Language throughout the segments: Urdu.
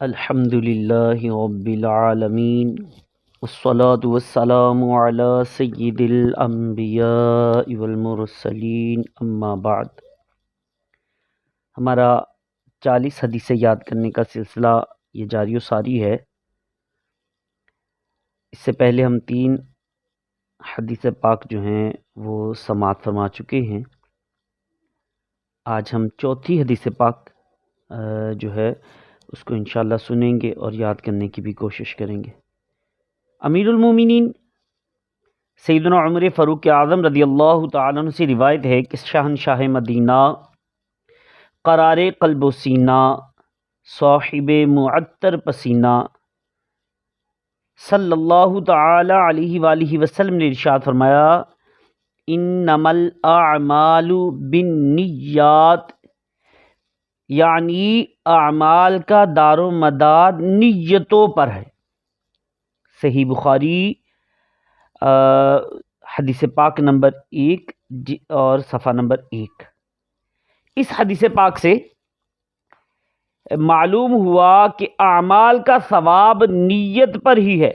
الحمد للہ رب العالمین والصلاة والسلام علی سید الانبیاء والمرسلین اما بعد۔ ہمارا 40 حدیثیں یاد کرنے کا سلسلہ یہ جاری و ساری ہے۔ اس سے پہلے ہم 3 حدیث پاک جو ہیں وہ سماعت فرما چکے ہیں۔ آج ہم چوتھی حدیث پاک جو ہے اس کو انشاءاللہ سنیں گے اور یاد کرنے کی بھی کوشش کریں گے۔ امیر المومنین سیدنا عمر فاروق اعظم رضی اللہ تعالیٰ عنہ سے روایت ہے کہ شہنشاہ مدینہ قرار قلب و سینہ صاحب معطر پسینہ صلی اللہ تعالی علیہ وآلہ وسلم نے ارشاد فرمایا، انما الاعمال بالنیات، یعنی اعمال کا دار و مدار نیتوں پر ہے۔ صحیح بخاری حدیث پاک نمبر 1 اور صفحہ نمبر 1۔ اس حدیث پاک سے معلوم ہوا کہ اعمال کا ثواب نیت پر ہی ہے۔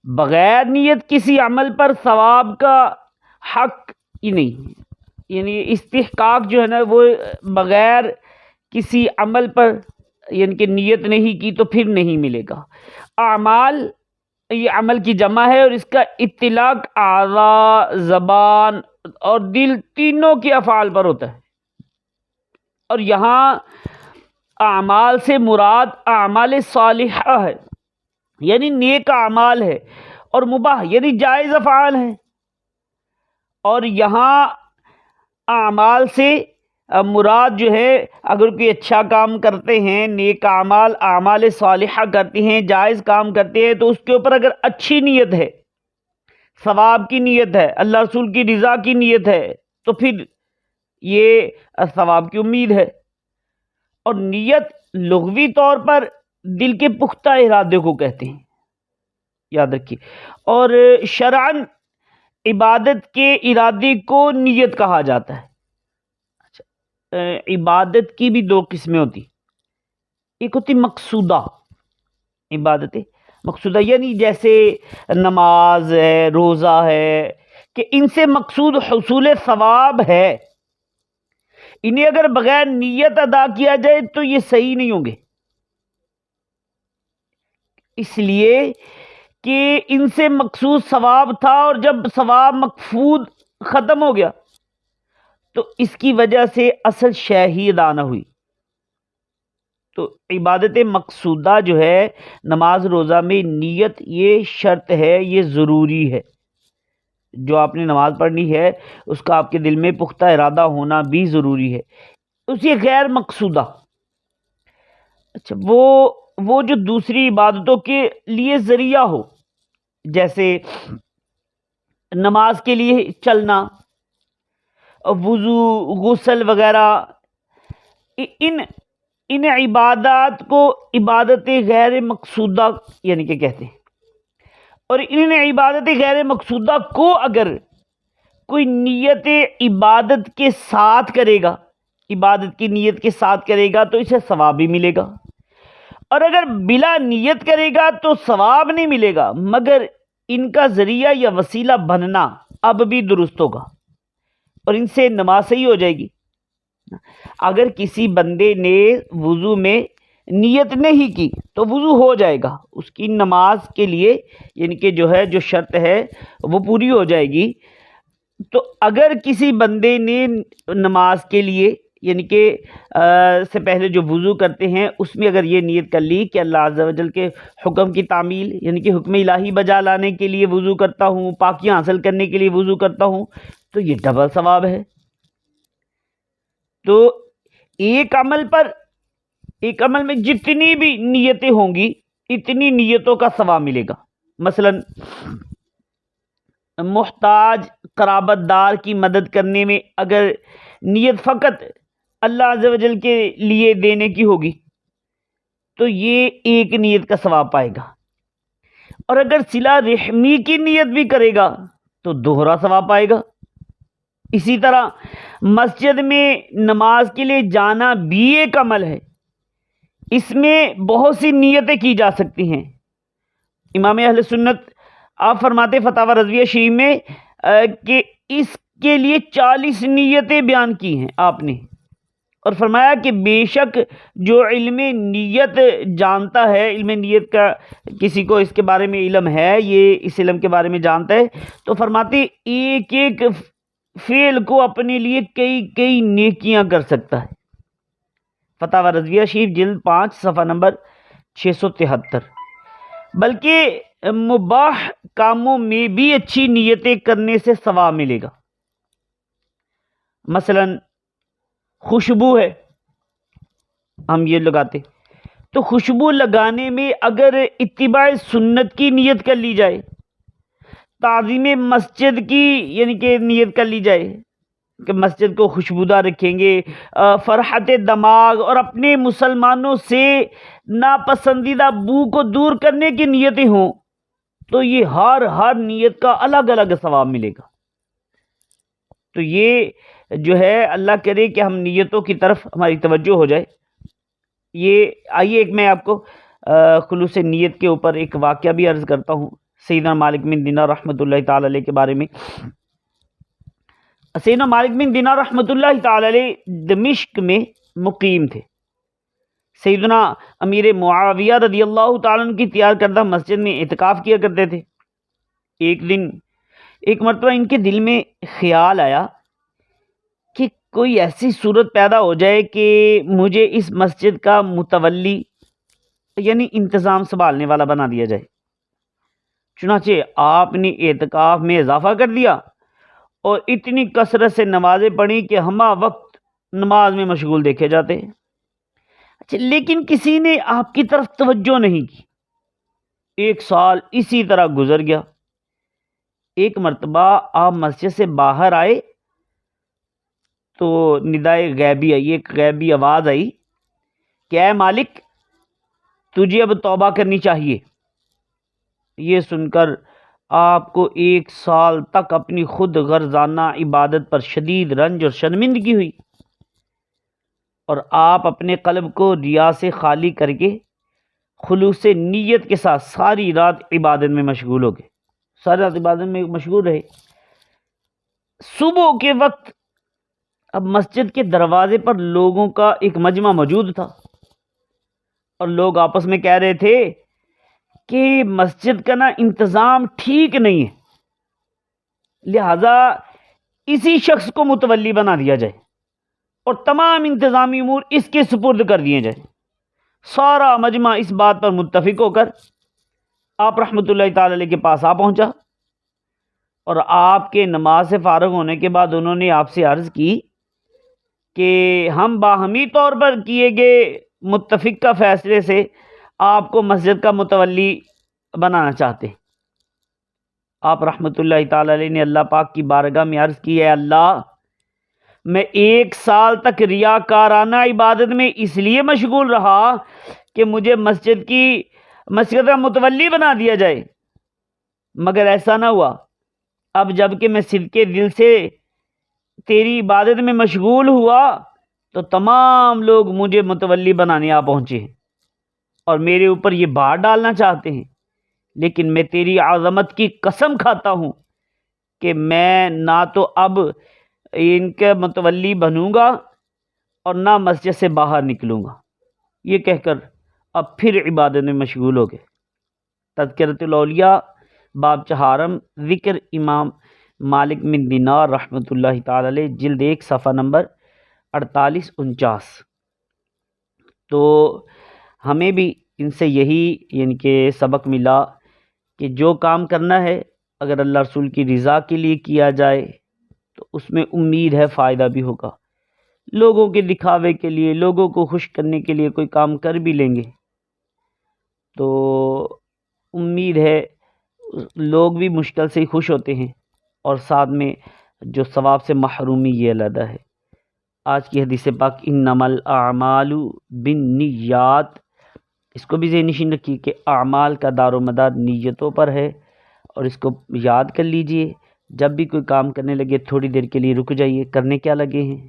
بغیر نیت کسی عمل پر ثواب کا حق ہی نہیں، یعنی استحقاق جو ہے نا وہ بغیر کسی عمل پر یعنی کہ نیت نہیں کی تو پھر نہیں ملے گا۔ اعمال یہ عمل کی جمع ہے اور اس کا اطلاق اعضاء، زبان اور دل تینوں کے افعال پر ہوتا ہے، اور یہاں اعمال سے مراد اعمال صالحہ ہے، یعنی نیک اعمال ہے، اور مباح یعنی جائز افعال ہیں۔ اور یہاں اعمال سے مراد جو ہے اگر کوئی اچھا کام کرتے ہیں، نیک اعمال اعمال صالحہ کرتے ہیں، جائز کام کرتے ہیں، تو اس کے اوپر اگر اچھی نیت ہے، ثواب کی نیت ہے، اللہ رسول کی رضا کی نیت ہے، تو پھر یہ ثواب کی امید ہے۔ اور نیت لغوی طور پر دل کے پختہ ارادے کو کہتے ہیں، یاد رکھیے، اور شرعاً عبادت کے ارادے کو نیت کہا جاتا ہے۔ عبادت کی بھی 2 قسمیں ہوتی، ایک ہوتی مقصودہ عبادت، مقصودہ یعنی جیسے نماز ہے، روزہ ہے، کہ ان سے مقصود حصول ثواب ہے، انہیں اگر بغیر نیت ادا کیا جائے تو یہ صحیح نہیں ہوں گے، اس لیے کہ ان سے مقصود ثواب تھا، اور جب ثواب مقصود ختم ہو گیا تو اس کی وجہ سے اصل شے ہی ادا نہ ہوئی۔ تو عبادت مقصودہ جو ہے نماز روزہ میں نیت یہ شرط ہے، یہ ضروری ہے۔ جو آپ نے نماز پڑھنی ہے اس کا آپ کے دل میں پختہ ارادہ ہونا بھی ضروری ہے۔ اسی غیر مقصودہ اچھا وہ جو دوسری عبادتوں کے لیے ذریعہ ہو، جیسے نماز کے لیے چلنا، وضو، غسل وغیرہ، ان عبادات کو عبادت غیر مقصودہ یعنی کہ کہتے ہیں۔ اور ان عبادت غیر مقصودہ کو اگر کوئی نیت عبادت کے ساتھ کرے گا، عبادت کی نیت کے ساتھ کرے گا تو اسے ثواب بھی ملے گا، اور اگر بلا نیت کرے گا تو ثواب نہیں ملے گا، مگر ان کا ذریعہ یا وسیلہ بننا اب بھی درست ہوگا اور ان سے نماز صحیح ہو جائے گی۔ اگر کسی بندے نے وضو میں نیت نہیں کی تو وضو ہو جائے گا، اس کی نماز کے لیے یعنی کہ جو شرط ہے وہ پوری ہو جائے گی۔ تو اگر کسی بندے نے نماز کے لیے یعنی کہ سے پہلے جو وضو کرتے ہیں اس میں اگر یہ نیت کر لی کہ اللہ عز و جل کے حکم کی تعمیل یعنی کہ حکم الہی بجا لانے کے لیے وضو کرتا ہوں، پاکیاں حاصل کرنے کے لیے وضو کرتا ہوں، تو یہ ڈبل ثواب ہے۔ تو ایک عمل میں جتنی بھی نیتیں ہوں گی اتنی نیتوں کا ثواب ملے گا۔ مثلا محتاج قرابت دار کی مدد کرنے میں اگر نیت فقط اللہ عز و جل کے لیے دینے کی ہوگی تو یہ ایک نیت کا ثواب پائے گا، اور اگر صلہ رحمی کی نیت بھی کرے گا تو 2 ثواب پائے گا۔ اسی طرح مسجد میں نماز کے لیے جانا بھی ایک عمل ہے، اس میں بہت سی نیتیں کی جا سکتی ہیں۔ امام اہل سنت آپ فرماتے فتاوی رضویہ شریف میں کہ اس کے لیے 40 نیتیں بیان کی ہیں آپ نے، اور فرمایا کہ بے شک جو علم نیت جانتا ہے، علم نیت کا کسی کو اس کے بارے میں علم ہے، یہ اس علم کے بارے میں جانتا ہے، تو فرماتے ایک ایک فعل کو اپنے لیے کئی کئی نیکیاں کر سکتا ہے۔ فتاوی رضویہ شریف جلد 5 صفحہ نمبر 673۔ بلکہ مباح کاموں میں بھی اچھی نیتیں کرنے سے ثواب ملے گا۔ مثلا خوشبو ہے، ہم یہ لگاتے، تو خوشبو لگانے میں اگر اتباع سنت کی نیت کر لی جائے، تعظیم مسجد کی یعنی کہ نیت کر لی جائے کہ مسجد کو خوشبودار رکھیں گے، فرحت دماغ اور اپنے مسلمانوں سے ناپسندیدہ بو کو دور کرنے کی نیتیں ہوں، تو یہ ہر نیت کا الگ الگ ثواب ملے گا۔ تو یہ جو ہے اللہ کرے کہ ہم نیتوں کی طرف ہماری توجہ ہو جائے۔ یہ آئیے ایک میں آپ کو خلوص نیت کے اوپر ایک واقعہ بھی عرض کرتا ہوں سیدنا مالک بن دینار رحمۃ اللہ تعالی علیہ کے بارے میں۔ سیدنا مالک بن دینار رحمۃ اللہ تعالی علیہ دمشق میں مقیم تھے۔ سیدنا امیر معاویہ رضی اللہ تعالیٰ عنہ کی تیار کردہ مسجد میں اعتکاف کیا کرتے تھے۔ ایک مرتبہ ان کے دل میں خیال آیا کہ کوئی ایسی صورت پیدا ہو جائے کہ مجھے اس مسجد کا متولی یعنی انتظام سنبھالنے والا بنا دیا جائے۔ چنانچہ آپ نے اعتکاف میں اضافہ کر دیا اور اتنی کثرت سے نمازیں پڑھی کہ ہمہ وقت نماز میں مشغول دیکھے جاتے ہیں۔ لیکن کسی نے آپ کی طرف توجہ نہیں کی۔ 1 سال اسی طرح گزر گیا۔ ایک مرتبہ آپ مسجد سے باہر آئے تو ندائے غیبی آئی، ایک غیبی آواز آئی کہ اے مالک تجھے اب توبہ کرنی چاہیے۔ یہ سن کر آپ کو 1 سال تک اپنی خود غرضانہ عبادت پر شدید رنج اور شرمندگی ہوئی، اور آپ اپنے قلب کو ریا سے خالی کر کے خلوص نیت کے ساتھ ساری رات عبادت میں مشغول ہو گئے، ساری رات عبادت میں مشغول رہے۔ صبح کے وقت اب مسجد کے دروازے پر لوگوں کا ایک مجمع موجود تھا، اور لوگ آپس میں کہہ رہے تھے کہ مسجد کا انتظام ٹھیک نہیں ہے، لہذا اسی شخص کو متولی بنا دیا جائے اور تمام انتظامی امور اس کے سپرد کر دیے جائیں۔ سارا مجمع اس بات پر متفق ہو کر آپ رحمۃ اللہ تعالی علیہ کے پاس آ پہنچا، اور آپ کے نماز سے فارغ ہونے کے بعد انہوں نے آپ سے عرض کی کہ ہم باہمی طور پر کیے گئے متفقہ فیصلے سے آپ کو مسجد کا متولی بنانا چاہتے ہیں۔ آپ رحمۃ اللہ تعالی علیہ نے اللہ پاک کی بارگاہ میں عرض کی، اے اللہ، میں 1 سال تک ریاکارانہ عبادت میں اس لیے مشغول رہا کہ مجھے مسجد کا متولی بنا دیا جائے، مگر ایسا نہ ہوا۔ اب جب کہ میں صدقے دل سے تیری عبادت میں مشغول ہوا تو تمام لوگ مجھے متولی بنانے آ پہنچے ہیں اور میرے اوپر یہ بار ڈالنا چاہتے ہیں، لیکن میں تیری عظمت کی قسم کھاتا ہوں کہ میں نہ تو اب ان کے متولی بنوں گا اور نہ مسجد سے باہر نکلوں گا۔ یہ کہہ کر اب پھر عبادت میں مشغول ہو گئے۔ تذکرۃ الاولیاء باب 4 ذکر امام مالک بن دینار رحمۃ اللہ تعالی علیہ جلد 1 صفحہ نمبر 48-49۔ تو ہمیں بھی ان سے یہی یعنی کہ سبق ملا کہ جو کام کرنا ہے اگر اللہ رسول کی رضا کے لیے کیا جائے تو اس میں امید ہے فائدہ بھی ہوگا۔ لوگوں کے دکھاوے کے لیے، لوگوں کو خوش کرنے کے لیے کوئی کام کر بھی لیں گے تو امید ہے لوگ بھی مشکل سے ہی خوش ہوتے ہیں، اور ساتھ میں جو ثواب سے محرومی یہ علیحدہ ہے۔ آج کی حدیث پاک انما الاعمال بالنیات، اس کو بھی ذہن نشین رکھیے کہ اعمال کا دار و مدار نیتوں پر ہے، اور اس کو یاد کر لیجئے۔ جب بھی کوئی کام کرنے لگے تھوڑی دیر کے لیے رک جائیے، کرنے کیا لگے ہیں،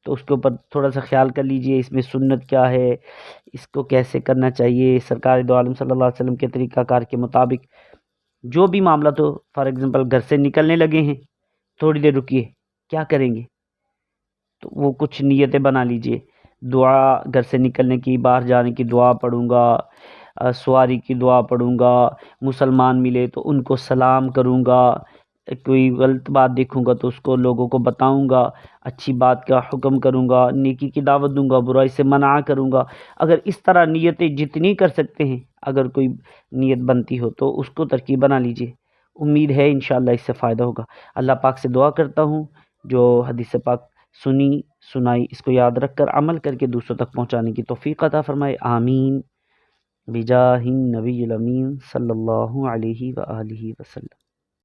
تو اس کے اوپر تھوڑا سا خیال کر لیجئے، اس میں سنت کیا ہے، اس کو کیسے کرنا چاہیے سرکار دو عالم صلی اللہ علیہ وسلم کے طریقہ کار کے مطابق جو بھی معاملہ. تو فار ایگزامپل گھر سے نکلنے لگے ہیں، تھوڑی دیر رکیے، کیا کریں گے؟ تو وہ کچھ نیتیں بنا لیجئے. دعا گھر سے نکلنے کی، باہر جانے کی دعا پڑھوں گا، سواری کی دعا پڑھوں گا، مسلمان ملے تو ان کو سلام کروں گا، کوئی غلط بات دیکھوں گا تو اس کو لوگوں کو بتاؤں گا، اچھی بات کا حکم کروں گا، نیکی کی دعوت دوں گا، برائی سے منع کروں گا. اگر اس طرح نیتیں جتنی کر سکتے ہیں، اگر کوئی نیت بنتی ہو تو اس کو ترکیب بنا لیجئے. امید ہے انشاءاللہ اس سے فائدہ ہوگا. اللہ پاک سے دعا کرتا ہوں جو حدیث پاک سنائی اس کو یاد رکھ کر عمل کر کے دوسروں تک پہنچانے کی توفیق عطا فرمائے. آمین بجاہ النبی الامین صلی اللہ علیہ وآلہ وسلم.